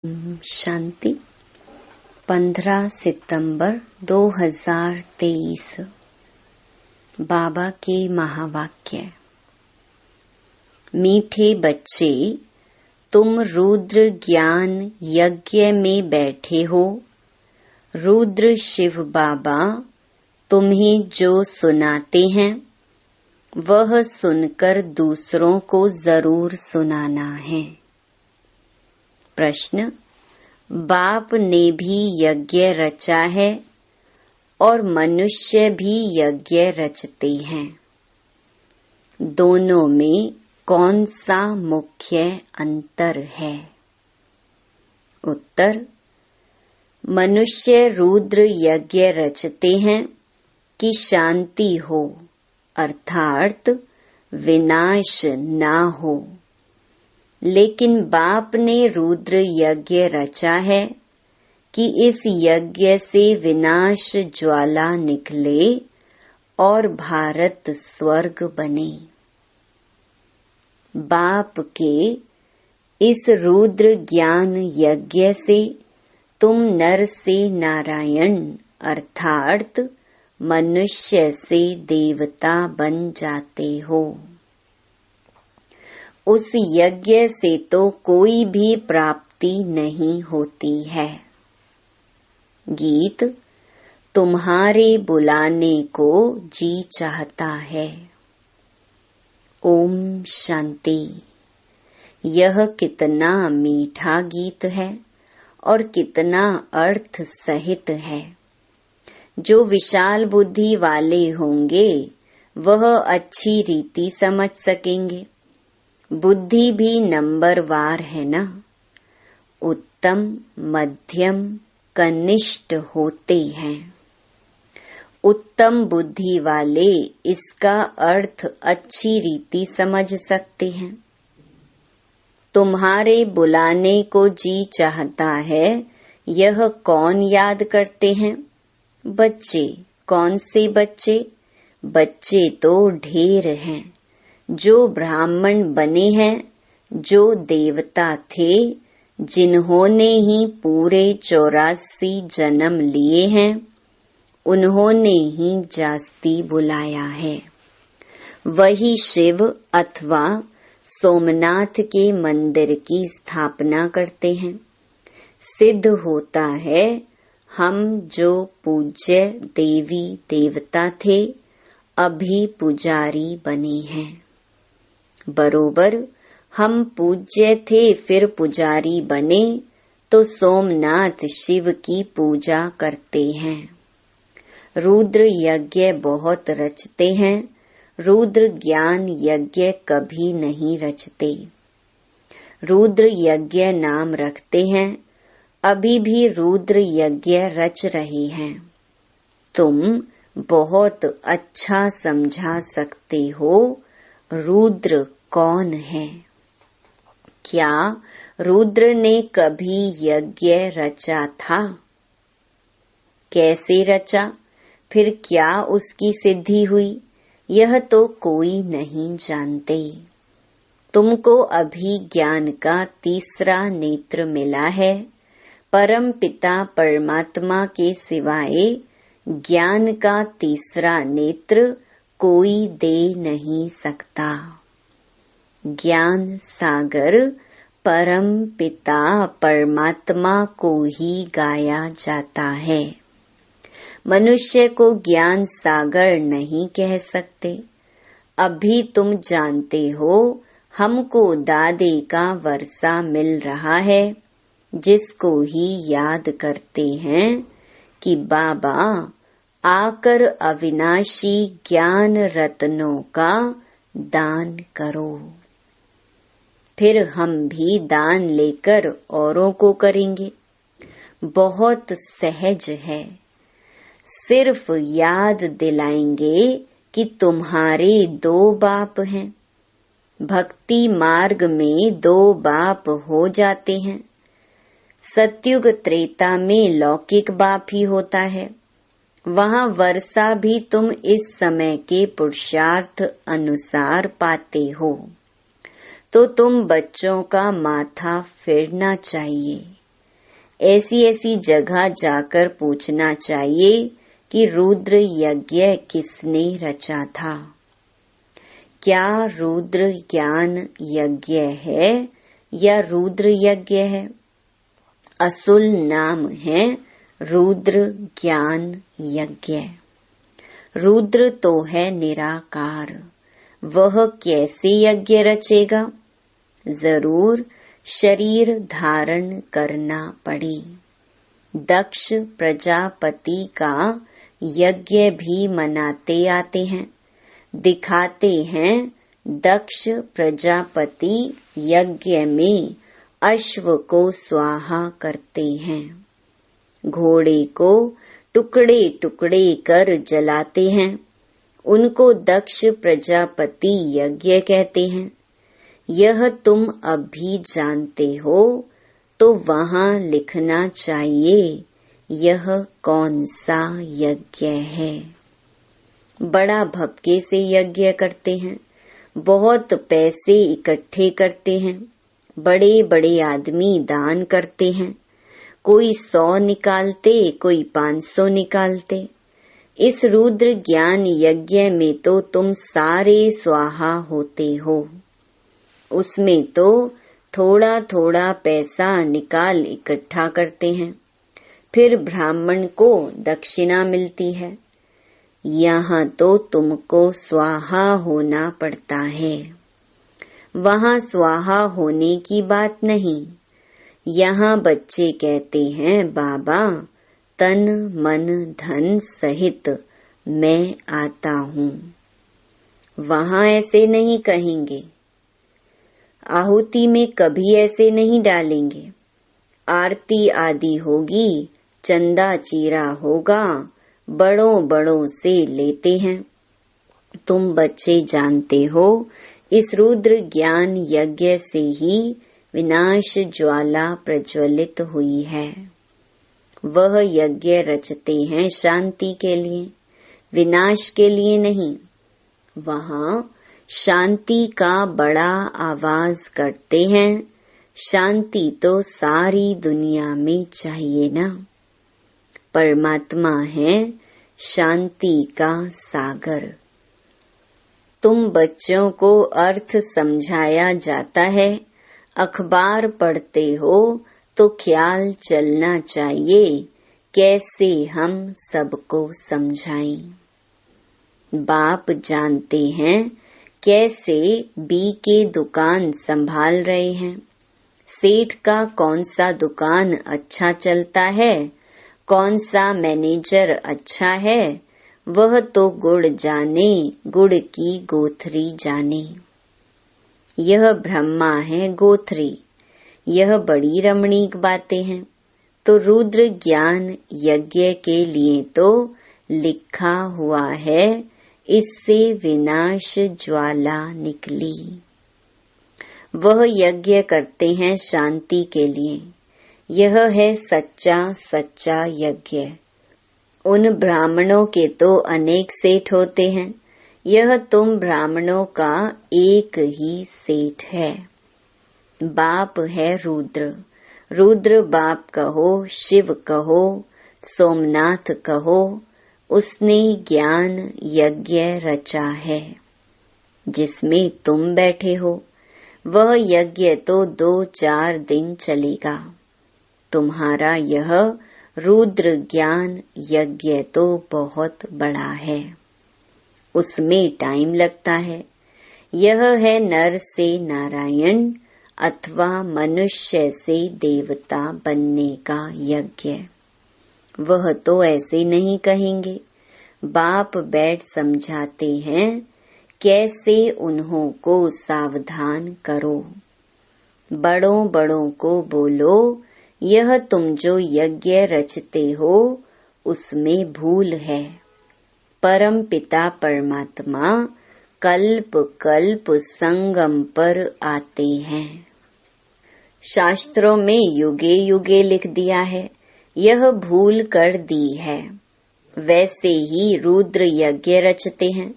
शांति 15 सितंबर 2023। बाबा के महावाक्य। मीठे बच्चे, तुम रुद्र ज्ञान यज्ञ में बैठे हो। रुद्र शिव बाबा तुम्हें जो सुनाते हैं वह सुनकर दूसरों को जरूर सुनाना है। प्रश्न। बाप ने भी यज्ञ रचा है और मनुष्य भी यज्ञ रचते हैं। दोनों में कौन सा मुख्य अंतर है? उत्तर। मनुष्य रुद्र यज्ञ रचते हैं कि शांति हो, अर्थात विनाश ना हो। लेकिन बाप ने रुद्र यज्ञ रचा है कि इस यज्ञ से विनाश ज्वाला निकले और भारत स्वर्ग बने। बाप के इस रुद्र ज्ञान यज्ञ से तुम नर से नारायण अर्थात मनुष्य से देवता बन जाते हो। उस यज्ञ से तो कोई भी प्राप्ति नहीं होती है। गीत। तुम्हारे बुलाने को जी चाहता है। ओम शांति। यह कितना मीठा गीत है और कितना अर्थ सहित है। जो विशाल बुद्धि वाले होंगे वह अच्छी रीति समझ सकेंगे। बुद्धि भी नंबरवार है ना। उत्तम, मध्यम, कनिष्ठ होते हैं। उत्तम बुद्धि वाले इसका अर्थ अच्छी रीति समझ सकते हैं। तुम्हारे बुलाने को जी चाहता है, यह कौन याद करते हैं? बच्चे। कौन से बच्चे? बच्चे तो ढेर हैं। जो ब्राह्मण बने हैं, जो देवता थे, जिन्होंने ही पूरे 84 जन्म लिए हैं, उन्होंने ही जास्ती बुलाया है। वही शिव अथवा सोमनाथ के मंदिर की स्थापना करते हैं। सिद्ध होता है हम जो पूज्य देवी देवता थे अभी पुजारी बने हैं। बरोबर हम पूज्य थे फिर पुजारी बने तो सोमनाथ शिव की पूजा करते हैं। रुद्र यज्ञ बहुत रचते हैं, रुद्र ज्ञान यज्ञ कभी नहीं रचते। रुद्र यज्ञ नाम रखते हैं, अभी भी रुद्र यज्ञ रच रहे हैं। तुम बहुत अच्छा समझा सकते हो रुद्र कौन है। क्या रुद्र ने कभी यज्ञ रचा था? कैसे रचा? फिर क्या उसकी सिद्धि हुई? यह तो कोई नहीं जानते। तुमको अभी ज्ञान का तीसरा नेत्र मिला है। परम पिता परमात्मा के सिवाय ज्ञान का तीसरा नेत्र कोई दे नहीं सकता। ज्ञान सागर परम पिता परमात्मा को ही गाया जाता है। मनुष्य को ज्ञान सागर नहीं कह सकते। अभी तुम जानते हो हमको दादे का वर्षा मिल रहा है, जिसको ही याद करते हैं कि बाबा आकर अविनाशी ज्ञान रत्नों का दान करो। फिर हम भी दान लेकर औरों को करेंगे। बहुत सहज है। सिर्फ याद दिलाएंगे कि तुम्हारे 2 बाप हैं। भक्ति मार्ग में 2 बाप हो जाते हैं। सतयुग त्रेता में लौकिक बाप ही होता है। वहाँ वर्षा भी तुम इस समय के पुरुषार्थ अनुसार पाते हो। तो तुम बच्चों का माथा फेरना चाहिए। ऐसी ऐसी जगह जाकर पूछना चाहिए कि रुद्र यज्ञ किसने रचा था। क्या रुद्र ज्ञान यज्ञ है या रुद्र यज्ञ है? असुल नाम है रुद्र ज्ञान यज्ञ। रुद्र तो है निराकार, वह कैसे यज्ञ रचेगा? जरूर शरीर धारण करना पड़े। दक्ष प्रजापति का यज्ञ भी मनाते आते हैं, दिखाते हैं। दक्ष प्रजापति यज्ञ में अश्व को स्वाहा करते हैं, घोड़े को टुकड़े टुकड़े कर जलाते हैं। उनको दक्ष प्रजापति यज्ञ कहते हैं। यह तुम अब भी जानते हो तो वहाँ लिखना चाहिए यह कौन सा यज्ञ है। बड़ा भपके से यज्ञ करते हैं, बहुत पैसे इकट्ठे करते हैं, बड़े बड़े आदमी दान करते हैं, कोई 100 निकालते, कोई 500 निकालते। इस रुद्र ज्ञान यज्ञ में तो तुम सारे स्वाहा होते हो। उसमें तो थोड़ा थोड़ा पैसा निकाल इकट्ठा करते हैं, फिर ब्राह्मण को दक्षिणा मिलती है। यहाँ तो तुमको स्वाहा होना पड़ता है, वहाँ स्वाहा होने की बात नहीं। यहाँ बच्चे कहते हैं बाबा तन मन धन सहित मैं आता हूँ। वहाँ ऐसे नहीं कहेंगे, आहुति में कभी ऐसे नहीं डालेंगे। आरती आदि होगी, चंदा चीरा होगा, बड़ों बड़ों से लेते हैं। तुम बच्चे जानते हो इस रुद्र ज्ञान यज्ञ से ही विनाश ज्वाला प्रज्वलित हुई है। वह यज्ञ रचते हैं शांति के लिए, विनाश के लिए नहीं। वहाँ शांति का बड़ा आवाज करते हैं। शांति तो सारी दुनिया में चाहिए ना। परमात्मा है शांति का सागर। तुम बच्चों को अर्थ समझाया जाता है, अखबार पढ़ते हो तो ख्याल चलना चाहिए कैसे हम सबको समझाएं। बाप जानते हैं कैसे बी के दुकान संभाल रहे हैं। सेठ का कौन सा दुकान अच्छा चलता है, कौन सा मैनेजर अच्छा है, वह तो गुड़ जाने, गुड़ की गोथरी जाने। यह ब्रह्मा है गोथरी। यह बड़ी रमणीक बातें हैं। तो रुद्र ज्ञान यज्ञ के लिए तो लिखा हुआ है, इससे विनाश ज्वाला निकली। वह यज्ञ करते हैं शांति के लिए। यह है सच्चा सच्चा यज्ञ। उन ब्राह्मणों के तो अनेक सेठ होते हैं, यह तुम ब्राह्मणों का एक ही सेठ है। बाप है रुद्र। रुद्र बाप कहो, शिव कहो, सोमनाथ कहो, उसने ज्ञान यज्ञ रचा है जिसमें तुम बैठे हो। वह यज्ञ तो 2-4 दिन चलेगा। तुम्हारा यह रुद्र ज्ञान यज्ञ तो बहुत बड़ा है, उसमें टाइम लगता है। यह है नर से नारायण अथवा मनुष्य से देवता बनने का यज्ञ। वह तो ऐसे नहीं कहेंगे। बाप बैठ समझाते हैं कैसे उन्हों को सावधान करो। बड़ों बड़ों को बोलो यह तुम जो यज्ञ रचते हो उसमें भूल है। परम पिता परमात्मा कल्प कल्प संगम पर आते हैं। शास्त्रों में युगे युगे लिख दिया है, यह भूल कर दी है। वैसे ही रुद्र यज्ञ रचते हैं।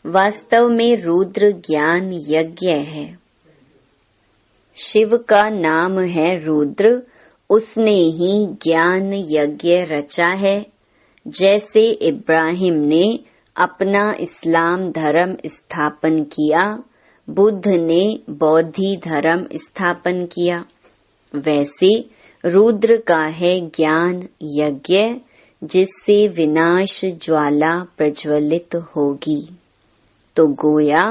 वास्तव में रुद्र ज्ञान यज्ञ है। शिव का नाम है रुद्र उसने ही ज्ञान यज्ञ रचा है। जैसे इब्राहिम ने अपना इस्लाम धर्म स्थापन किया, बुद्ध ने बौद्धी धर्म स्थापन किया, वैसे रुद्र का है ज्ञान यज्ञ, जिससे विनाश ज्वाला प्रज्वलित होगी। तो गोया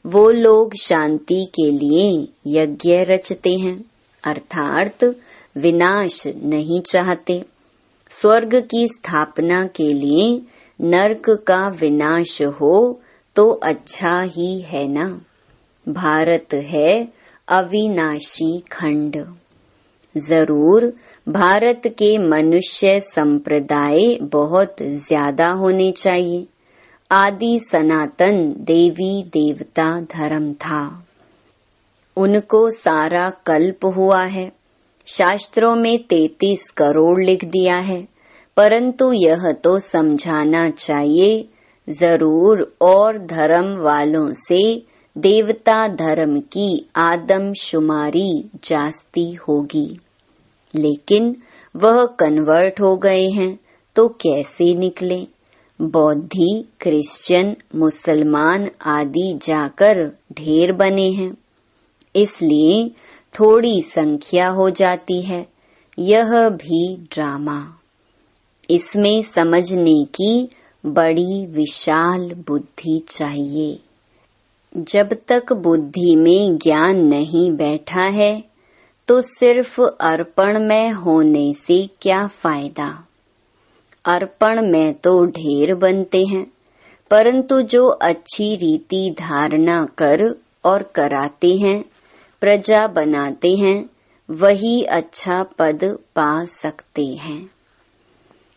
वो लोग शांति के लिए यज्ञ रचते हैं, अर्थात विनाश नहीं चाहते। स्वर्ग की स्थापना के लिए नरक का विनाश हो तो अच्छा ही है ना। भारत है अविनाशी खंड। जरूर भारत के मनुष्य संप्रदाय बहुत ज्यादा होने चाहिए। आदि सनातन देवी देवता धर्म था, उनको सारा कल्प हुआ है। शास्त्रों में 33 करोड़ लिख दिया है, परंतु यह तो समझाना चाहिए जरूर और धर्म वालों से देवता धर्म की आदमशुमारी जास्ती होगी। लेकिन वह कन्वर्ट हो गए हैं तो कैसे निकले? बौद्धि, क्रिश्चियन, मुसलमान आदि जाकर ढेर बने हैं, इसलिए थोड़ी संख्या हो जाती है। यह भी ड्रामा। इसमें समझने की बड़ी विशाल बुद्धि चाहिए। जब तक बुद्धि में ज्ञान नहीं बैठा है तो सिर्फ अर्पण में होने से क्या फायदा। अर्पण में तो ढेर बनते हैं, परंतु जो अच्छी रीति धारणा कर और कराते हैं, प्रजा बनाते हैं, वही अच्छा पद पा सकते हैं।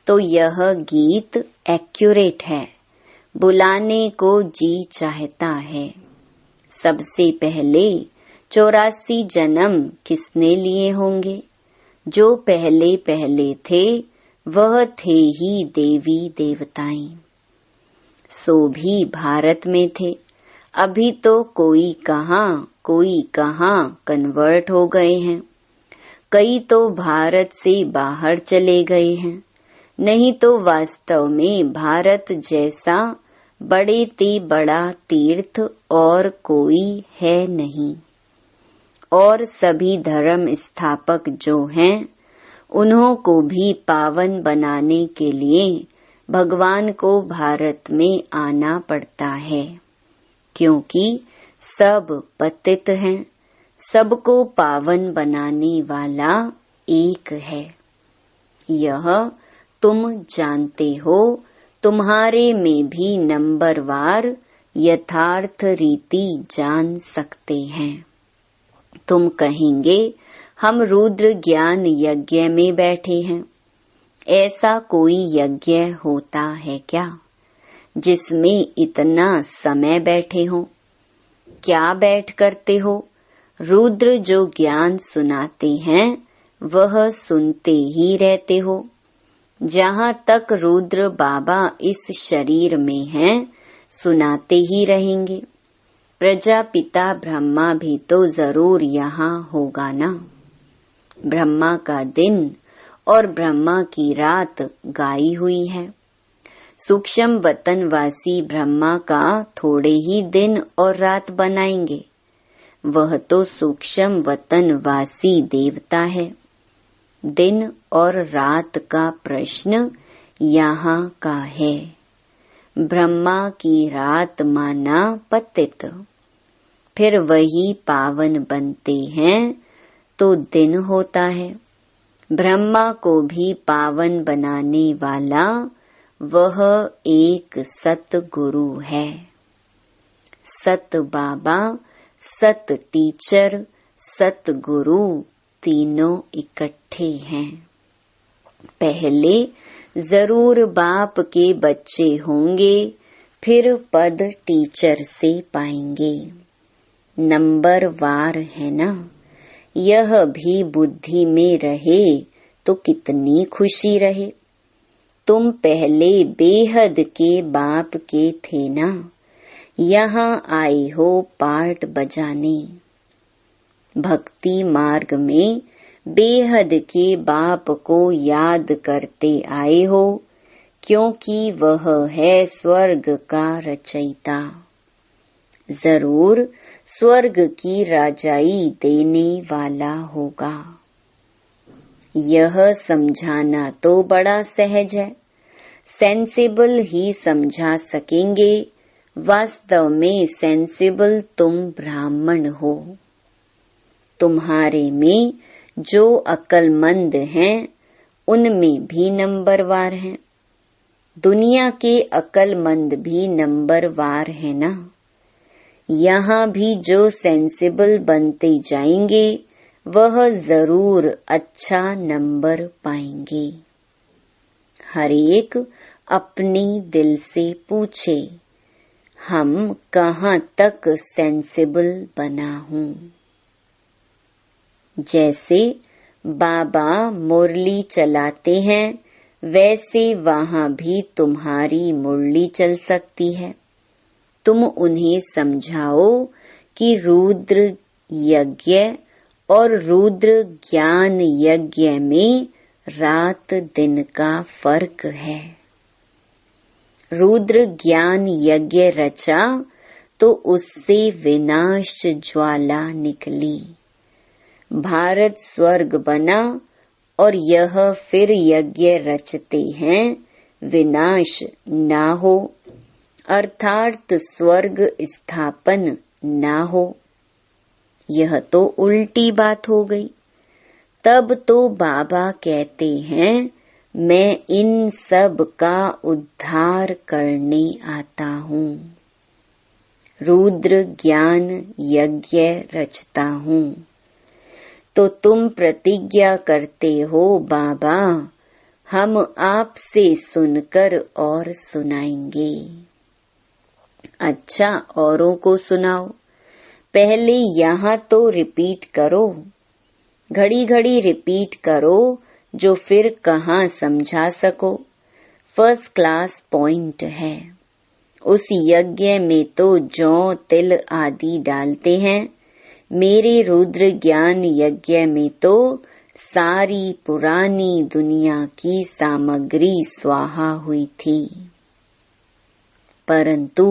तो यह गीत एक्यूरेट है, बुलाने को जी चाहता है। सबसे पहले 84 जन्म किसने लिए होंगे? जो पहले पहले थे वह थे ही देवी देवताएं। सो भी भारत में थे। अभी तो कोई कहाँ कन्वर्ट हो गए हैं। कई तो भारत से बाहर चले गए हैं। नहीं तो वास्तव में भारत जैसा बड़े ते बड़ा तीर्थ और कोई है नहीं। और सभी धर्म स्थापक जो हैं, उन्हों को भी पावन बनाने के लिए भगवान को भारत में आना पड़ता है, क्योंकि सब पतित हैं। सबको पावन बनाने वाला एक है। यह तुम जानते हो। तुम्हारे में भी नंबरवार यथार्थ रीति जान सकते हैं। तुम कहेंगे हम रुद्र ज्ञान यज्ञ में बैठे हैं। ऐसा कोई यज्ञ होता है क्या जिसमें इतना समय बैठे हो? क्या बैठ करते हो? रुद्र जो ज्ञान सुनाते हैं वह सुनते ही रहते हो। जहाँ तक रुद्र बाबा इस शरीर में हैं, सुनाते ही रहेंगे। प्रजापिता ब्रह्मा भी तो जरूर यहाँ होगा ना। ब्रह्मा का दिन और ब्रह्मा की रात गाई हुई है। सूक्ष्म वतनवासी ब्रह्मा का थोड़े ही दिन और रात बनाएंगे। वह तो सूक्ष्म वतनवासी देवता है। दिन और रात का प्रश्न यहाँ का है। ब्रह्मा की रात माना पतित, फिर वही पावन बनते हैं तो दिन होता है। ब्रह्मा को भी पावन बनाने वाला वह एक सतगुरु है। सत बाबा, सत टीचर, सतगुरु तीनों इकट्ठे हैं। पहले जरूर बाप के बच्चे होंगे, फिर पद टीचर से पाएंगे। नंबर वार है ना। यह भी बुद्धि में रहे तो कितनी खुशी रहे। तुम पहले बेहद के बाप के थे ना। यहाँ आए हो पार्ट बजाने। भक्ति मार्ग में बेहद के बाप को याद करते आए हो, क्योंकि वह है स्वर्ग का रचयिता। जरूर स्वर्ग की राजाई देने वाला होगा। यह समझाना तो बड़ा सहज है, सेंसिबल ही समझा सकेंगे। वास्तव में सेंसिबल तुम ब्राह्मण हो। तुम्हारे में जो अक्लमंद हैं, उनमें भी नंबरवार हैं। दुनिया के अक्लमंद भी नंबरवार है ना। यहाँ भी जो सेंसिबल बनते जाएंगे, वह जरूर अच्छा नंबर पाएंगे। हर एक अपने दिल से पूछे, हम कहाँ तक सेंसिबल बना हूँ। जैसे बाबा मुरली चलाते हैं, वैसे वहाँ भी तुम्हारी मुरली चल सकती है। तुम उन्हें समझाओ कि रुद्र यज्ञ और रुद्र ज्ञान यज्ञ में रात दिन का फर्क है। रुद्र ज्ञान यज्ञ रचा तो उससे विनाश ज्वाला निकली। भारत स्वर्ग बना और यह फिर यज्ञ रचते हैं विनाश ना हो, अर्थात स्वर्ग स्थापन ना हो। यह तो उल्टी बात हो गई। तब तो बाबा कहते हैं, मैं इन सब का उद्धार करने आता हूँ। रुद्र ज्ञान यज्ञ रचता हूँ। तो तुम प्रतिज्ञा करते हो, बाबा हम आपसे सुनकर और सुनाएंगे। अच्छा, औरों को सुनाओ। पहले यहाँ तो रिपीट करो, घड़ी घड़ी रिपीट करो, जो फिर कहाँ समझा सको। फर्स्ट क्लास पॉइंट है। उस यज्ञ में तो जौ तिल आदि डालते हैं। मेरे रुद्र ज्ञान यज्ञ में तो सारी पुरानी दुनिया की सामग्री स्वाहा हुई थी। परंतु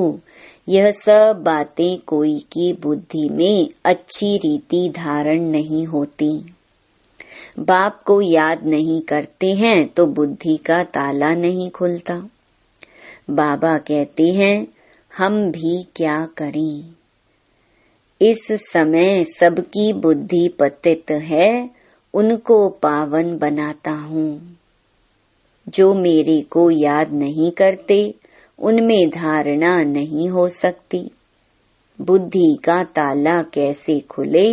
यह सब बातें कोई की बुद्धि में अच्छी रीति धारण नहीं होती। बाप को याद नहीं करते हैं तो बुद्धि का ताला नहीं खुलता। बाबा कहते हैं, हम भी क्या करें। इस समय सबकी बुद्धि पतित है, उनको पावन बनाता हूँ। जो मेरे को याद नहीं करते, उनमें धारणा नहीं हो सकती। बुद्धि का ताला कैसे खुले?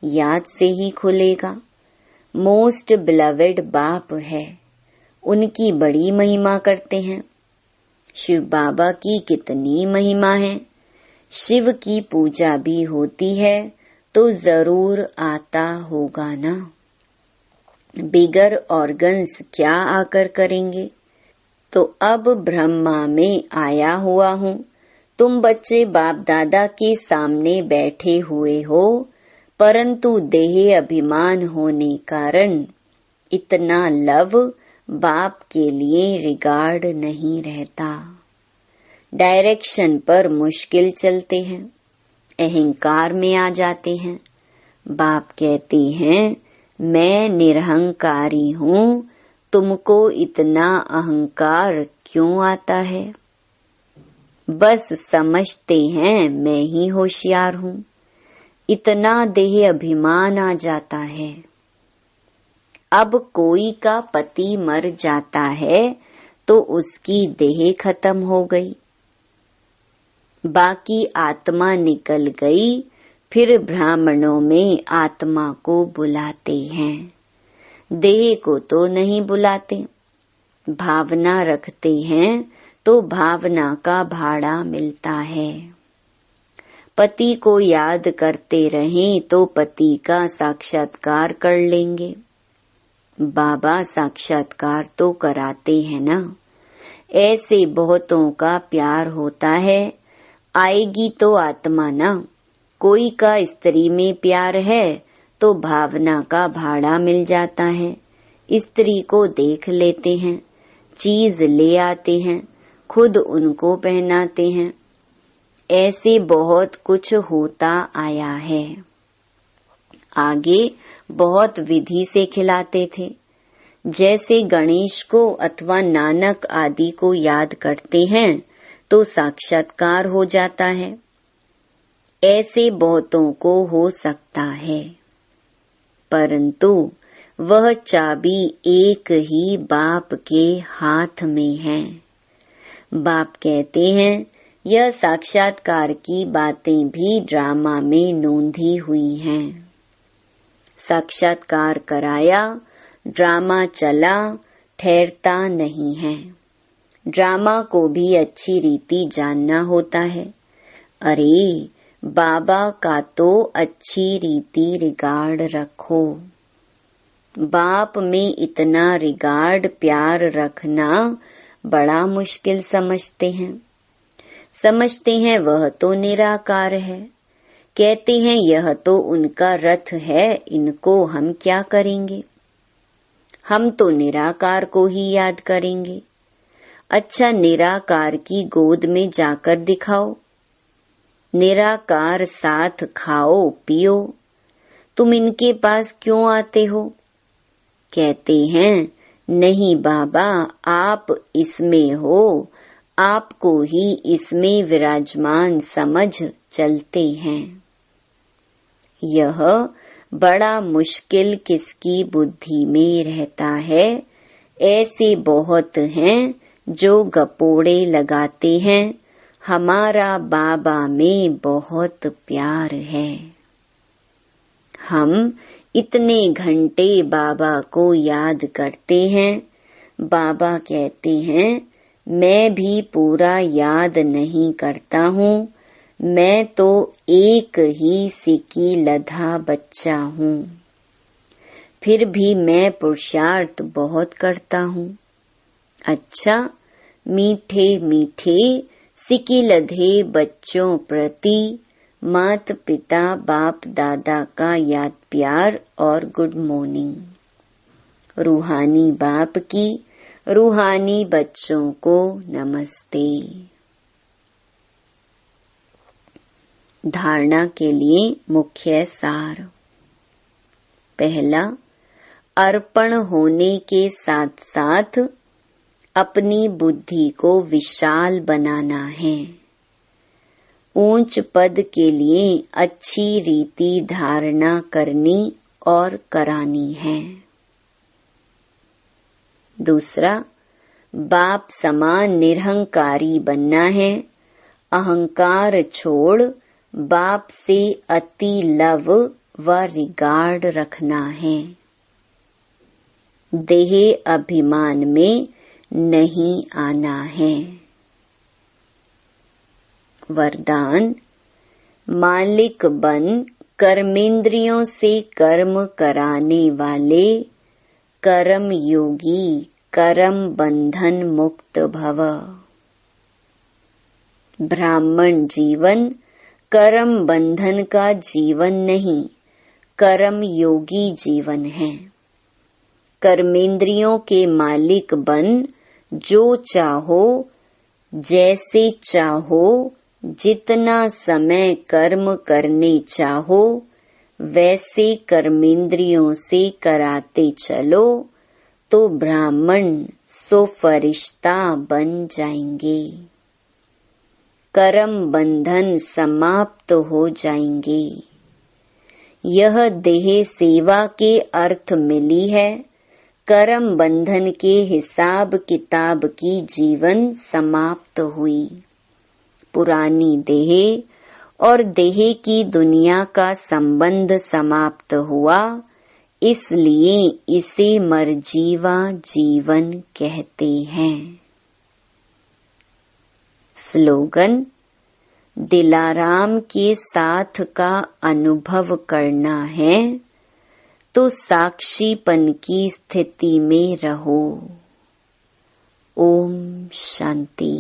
याद से ही खुलेगा। मोस्ट बिलवेड बाप है, उनकी बड़ी महिमा करते हैं। शिव बाबा की कितनी महिमा है। शिव की पूजा भी होती है तो जरूर आता होगा ना। बिगर ऑर्गन्स क्या आकर करेंगे। तो अब ब्रह्मा में आया हुआ हूँ। तुम बच्चे बाप दादा के सामने बैठे हुए हो, परंतु देह अभिमान होने कारण इतना लव बाप के लिए रिगार्ड नहीं रहता। डायरेक्शन पर मुश्किल चलते हैं, अहंकार में आ जाते हैं। बाप कहते हैं, मैं निरहंकारी हूँ, तुमको इतना अहंकार क्यों आता है। बस समझते हैं मैं ही होशियार हूँ, इतना देह अभिमान आ जाता है। अब कोई का पति मर जाता है तो उसकी देह खत्म हो गई, बाकी आत्मा निकल गई। फिर ब्राह्मणों में आत्मा को बुलाते हैं, देह को तो नहीं बुलाते। भावना रखते हैं तो भावना का भाड़ा मिलता है। पति को याद करते रहें तो पति का साक्षात्कार कर लेंगे। बाबा साक्षात्कार तो कराते हैं ना। ऐसे बहुतों का प्यार होता है। आएगी तो आत्मा ना। कोई का स्त्री में प्यार है तो भावना का भाड़ा मिल जाता है। स्त्री को देख लेते हैं, चीज ले आते हैं, खुद उनको पहनाते हैं। ऐसे बहुत कुछ होता आया है। आगे बहुत विधि से खिलाते थे। जैसे गणेश को अथवा नानक आदि को याद करते हैं तो साक्षात्कार हो जाता है। ऐसे बहुतों को हो सकता है, परंतु वह चाबी एक ही बाप के हाथ में है। बाप कहते हैं यह साक्षात्कार की बातें भी ड्रामा में नोंधी हुई हैं। साक्षात्कार कराया, ड्रामा चला, ठहरता नहीं है। ड्रामा को भी अच्छी रीति जानना होता है। अरे बाबा का तो अच्छी रीति रिगार्ड रखो। बाप में इतना रिगार्ड प्यार रखना बड़ा मुश्किल समझते हैं। समझते हैं वह तो निराकार है। कहते हैं यह तो उनका रथ है, इनको हम क्या करेंगे। हम तो निराकार को ही याद करेंगे। अच्छा, निराकार की गोद में जाकर दिखाओ। निराकार साथ खाओ पियो। तुम इनके पास क्यों आते हो? कहते हैं नहीं बाबा, आप इसमें हो, आपको ही इसमें विराजमान समझ चलते हैं। यह बड़ा मुश्किल किसकी बुद्धि में रहता है। ऐसे बहुत हैं जो गपोड़े लगाते हैं हमारा बाबा में बहुत प्यार है। हम इतने घंटे बाबा को याद करते हैं। बाबा कहते हैं मैं भी पूरा याद नहीं करता हूँ, मैं तो एक ही सिकी लधा बच्चा हूँ, फिर भी मैं पुरुषार्थ बहुत करता हूँ। अच्छा, मीठे मीठे सिकी लधे बच्चों प्रति मात पिता बाप दादा का याद प्यार और गुड मॉर्निंग। रूहानी बाप की रूहानी बच्चों को नमस्ते। धारणा के लिए मुख्य सार। पहला, अर्पण होने के साथ साथ अपनी बुद्धि को विशाल बनाना है। ऊंच पद के लिए अच्छी रीति धारणा करनी और करानी है। दूसरा, बाप समान निरहंकारी बनना है। अहंकार छोड़ बाप से अति लव व रिगार्ड रखना है। देह अभिमान में नहीं आना है। वरदान, मालिक बन कर्मेंद्रियों से कर्म कराने वाले कर्म योगी कर्म बंधन मुक्त भव। ब्राह्मण जीवन कर्म बंधन का जीवन नहीं, कर्म योगी जीवन है। कर्मेंद्रियों के मालिक बन जो चाहो, जैसे चाहो, जितना समय कर्म करने चाहो, वैसे कर्मेंद्रियों से कराते चलो तो ब्राह्मण सो फरिश्ता बन जाएंगे। कर्म बंधन समाप्त हो जाएंगे। यह देह सेवा के अर्थ मिली है। कर्म बंधन के हिसाब किताब की जीवन समाप्त हुई। पुरानी देह और देह की दुनिया का संबंध समाप्त हुआ, इसलिए इसे मरजीवा जीवन कहते हैं। स्लोगन, दिलाराम के साथ का अनुभव करना है तो साक्षीपन की स्थिति में रहो। ओम शांति।